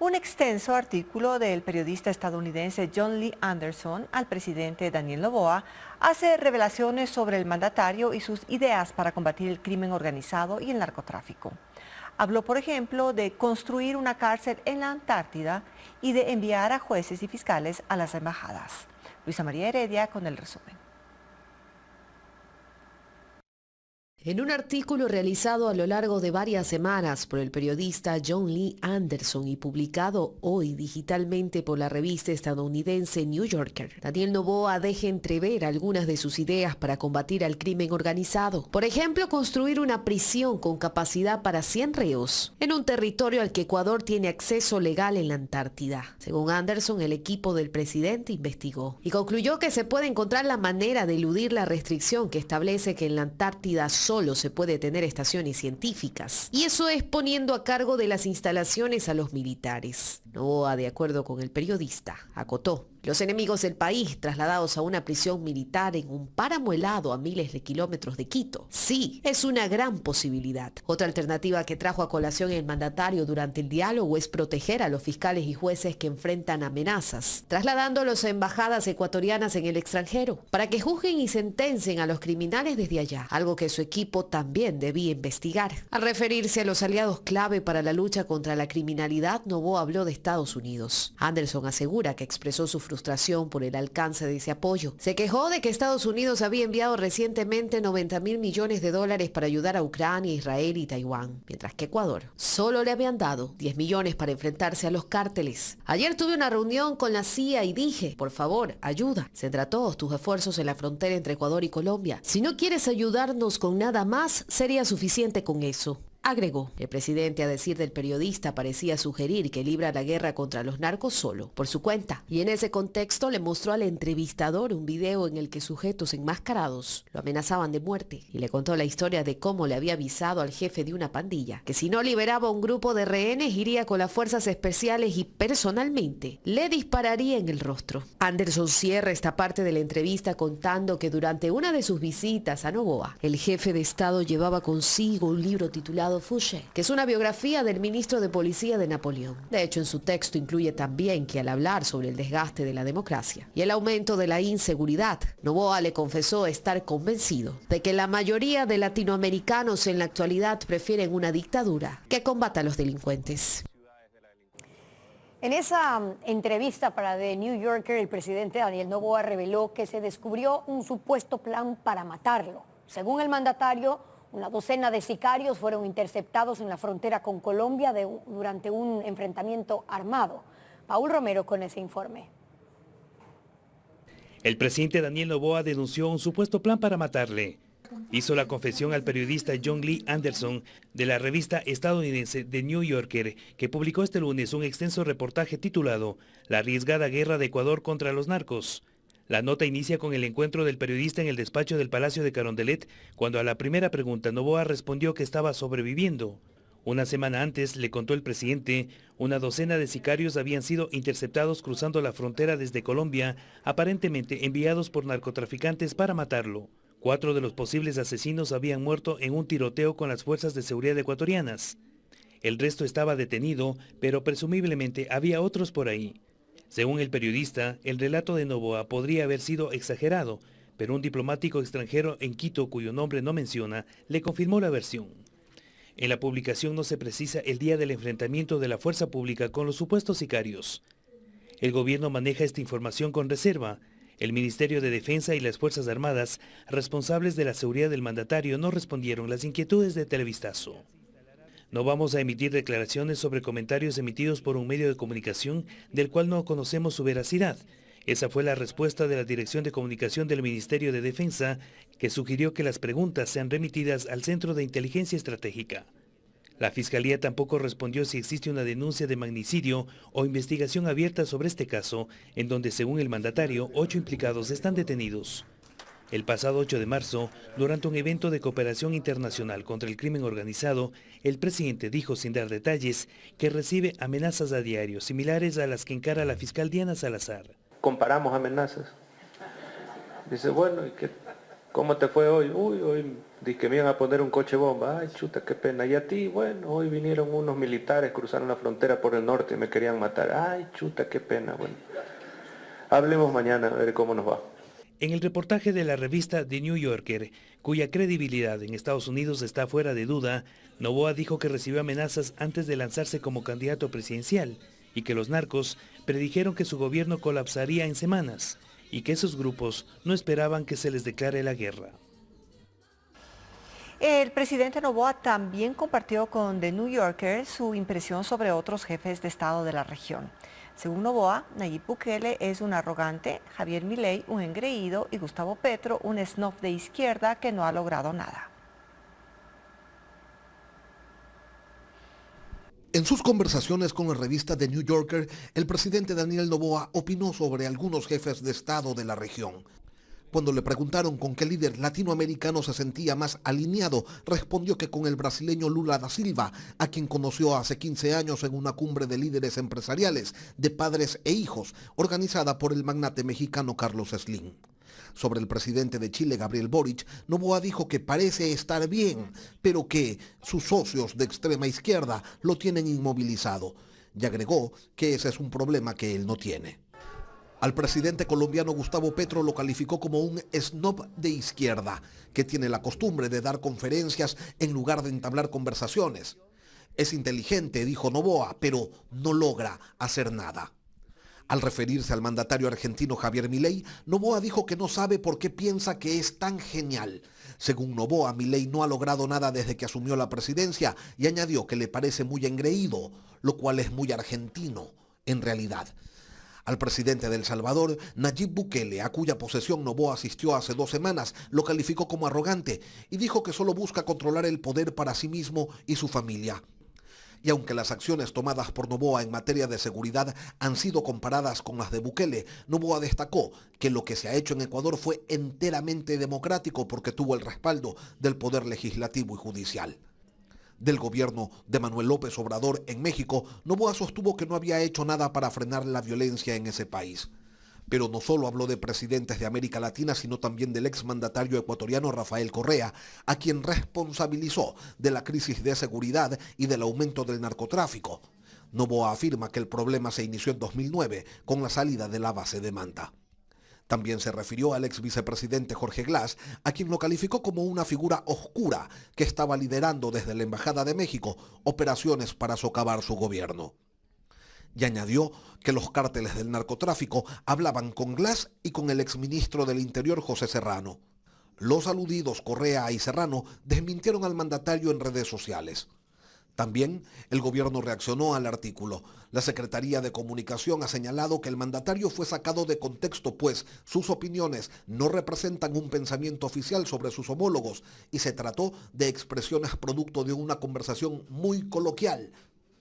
Un extenso artículo del periodista estadounidense John Lee Anderson al presidente Daniel Noboa hace revelaciones sobre el mandatario y sus ideas para combatir el crimen organizado y el narcotráfico. Habló, por ejemplo, de construir una cárcel en la Antártida y de enviar a jueces y fiscales a las embajadas. Luisa María Heredia con el resumen. En un artículo realizado a lo largo de varias semanas por el periodista John Lee Anderson y publicado hoy digitalmente por la revista estadounidense New Yorker, Daniel Noboa deja entrever algunas de sus ideas para combatir al crimen organizado. Por ejemplo, construir una prisión con capacidad para 100 reos en un territorio al que Ecuador tiene acceso legal en la Antártida. Según Anderson, el equipo del presidente investigó y concluyó que se puede encontrar la manera de eludir la restricción que establece que en la Antártida solo se puede tener estaciones científicas. Y eso es poniendo a cargo de las instalaciones a los militares. Noboa, de acuerdo con el periodista, acotó: los enemigos del país trasladados a una prisión militar en un páramo helado a miles de kilómetros de Quito. Sí, es una gran posibilidad. Otra alternativa que trajo a colación el mandatario durante el diálogo es proteger a los fiscales y jueces que enfrentan amenazas, trasladándolos a embajadas ecuatorianas en el extranjero, para que juzguen y sentencien a los criminales desde allá, algo que su equipo también debía investigar. Al referirse a los aliados clave para la lucha contra la criminalidad, Noboa habló de Estados Unidos. Anderson asegura que expresó su frustración por el alcance de ese apoyo. Se quejó de que Estados Unidos había enviado recientemente $90.000 millones para ayudar a Ucrania, Israel y Taiwán, mientras que Ecuador solo le habían dado 10 millones para enfrentarse a los cárteles. Ayer tuve una reunión con la CIA y dije: por favor, ayuda. Centra todos tus esfuerzos en la frontera entre Ecuador y Colombia. Si no quieres ayudarnos con nada más, sería suficiente con eso. Agregó. El presidente, a decir del periodista, parecía sugerir que libra la guerra contra los narcos solo, por su cuenta. Y en ese contexto le mostró al entrevistador un video en el que sujetos enmascarados lo amenazaban de muerte. Y le contó la historia de cómo le había avisado al jefe de una pandilla que si no liberaba un grupo de rehenes iría con las fuerzas especiales y personalmente le dispararía en el rostro. Anderson cierra esta parte de la entrevista contando que durante una de sus visitas a Noboa, el jefe de Estado llevaba consigo un libro titulado Fouché, que es una biografía del ministro de Policía de Napoleón. De hecho, en su texto incluye también que al hablar sobre el desgaste de la democracia y el aumento de la inseguridad, Noboa le confesó estar convencido de que la mayoría de latinoamericanos en la actualidad prefieren una dictadura que combata a los delincuentes. En esa entrevista para The New Yorker, el presidente Daniel Noboa reveló que se descubrió un supuesto plan para matarlo. Según el mandatario, una docena de sicarios fueron interceptados en la frontera con Colombia durante un enfrentamiento armado. Paul Romero con ese informe. El presidente Daniel Noboa denunció un supuesto plan para matarle. Hizo la confesión al periodista John Lee Anderson de la revista estadounidense The New Yorker, que publicó este lunes un extenso reportaje titulado «La arriesgada guerra de Ecuador contra los narcos». La nota inicia con el encuentro del periodista en el despacho del Palacio de Carondelet, cuando a la primera pregunta Noboa respondió que estaba sobreviviendo. Una semana antes, le contó el presidente, una docena de sicarios habían sido interceptados cruzando la frontera desde Colombia, aparentemente enviados por narcotraficantes para matarlo. 4 de los posibles asesinos habían muerto en un tiroteo con las fuerzas de seguridad ecuatorianas. El resto estaba detenido, pero presumiblemente había otros por ahí. Según el periodista, el relato de Noboa podría haber sido exagerado, pero un diplomático extranjero en Quito, cuyo nombre no menciona, le confirmó la versión. En la publicación no se precisa el día del enfrentamiento de la fuerza pública con los supuestos sicarios. El gobierno maneja esta información con reserva. El Ministerio de Defensa y las Fuerzas Armadas, responsables de la seguridad del mandatario, no respondieron las inquietudes de Televistazo. No vamos a emitir declaraciones sobre comentarios emitidos por un medio de comunicación del cual no conocemos su veracidad. Esa fue la respuesta de la Dirección de Comunicación del Ministerio de Defensa, que sugirió que las preguntas sean remitidas al Centro de Inteligencia Estratégica. La Fiscalía tampoco respondió si existe una denuncia de magnicidio o investigación abierta sobre este caso, en donde, según el mandatario, 8 implicados están detenidos. El pasado 8 de marzo, durante un evento de cooperación internacional contra el crimen organizado, el presidente dijo, sin dar detalles, que recibe amenazas a diario, similares a las que encara la fiscal Diana Salazar. Comparamos amenazas. Dice, bueno, ¿y qué ¿Cómo te fue hoy? Uy, hoy di que me iban a poner un coche bomba. Ay, chuta, qué pena. ¿Y a ti? Bueno, hoy vinieron unos militares, cruzaron la frontera por el norte y me querían matar. Ay, chuta, qué pena. Bueno, hablemos mañana a ver cómo nos va. En el reportaje de la revista The New Yorker, cuya credibilidad en Estados Unidos está fuera de duda, Noboa dijo que recibió amenazas antes de lanzarse como candidato presidencial y que los narcos predijeron que su gobierno colapsaría en semanas y que esos grupos no esperaban que se les declare la guerra. El presidente Noboa también compartió con The New Yorker su impresión sobre otros jefes de Estado de la región. Según Noboa, Nayib Bukele es un arrogante, Javier Milei un engreído y Gustavo Petro un snob de izquierda que no ha logrado nada. En sus conversaciones con la revista The New Yorker, el presidente Daniel Noboa opinó sobre algunos jefes de Estado de la región. Cuando le preguntaron con qué líder latinoamericano se sentía más alineado, respondió que con el brasileño Lula da Silva, a quien conoció hace 15 años en una cumbre de líderes empresariales, de padres e hijos, organizada por el magnate mexicano Carlos Slim. Sobre el presidente de Chile, Gabriel Boric, Noboa dijo que parece estar bien, pero que sus socios de extrema izquierda lo tienen inmovilizado. Y agregó que ese es un problema que él no tiene. Al presidente colombiano Gustavo Petro lo calificó como un snob de izquierda, que tiene la costumbre de dar conferencias en lugar de entablar conversaciones. Es inteligente, dijo Noboa, pero no logra hacer nada. Al referirse al mandatario argentino Javier Milei, Noboa dijo que no sabe por qué piensa que es tan genial. Según Noboa, Milei no ha logrado nada desde que asumió la presidencia y añadió que le parece muy engreído, lo cual es muy argentino, en realidad. Al presidente de El Salvador, Nayib Bukele, a cuya posesión Noboa asistió hace 2 semanas, lo calificó como arrogante y dijo que solo busca controlar el poder para sí mismo y su familia. Y aunque las acciones tomadas por Noboa en materia de seguridad han sido comparadas con las de Bukele, Noboa destacó que lo que se ha hecho en Ecuador fue enteramente democrático porque tuvo el respaldo del Poder Legislativo y Judicial. Del gobierno de Manuel López Obrador en México, Noboa sostuvo que no había hecho nada para frenar la violencia en ese país. Pero no solo habló de presidentes de América Latina, sino también del exmandatario ecuatoriano Rafael Correa, a quien responsabilizó de la crisis de seguridad y del aumento del narcotráfico. Noboa afirma que el problema se inició en 2009 con la salida de la base de Manta. También se refirió al ex vicepresidente Jorge Glass, a quien lo calificó como una figura oscura que estaba liderando desde la Embajada de México operaciones para socavar su gobierno. Y añadió que los cárteles del narcotráfico hablaban con Glass y con el exministro del Interior José Serrano. Los aludidos Correa y Serrano desmintieron al mandatario en redes sociales. También el gobierno reaccionó al artículo. La Secretaría de Comunicación ha señalado que el mandatario fue sacado de contexto, pues sus opiniones no representan un pensamiento oficial sobre sus homólogos y se trató de expresiones producto de una conversación muy coloquial,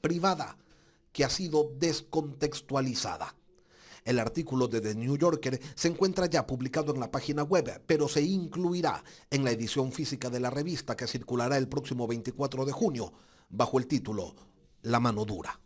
privada, que ha sido descontextualizada. El artículo de The New Yorker se encuentra ya publicado en la página web, pero se incluirá en la edición física de la revista que circulará el próximo 24 de junio, bajo el título La mano dura.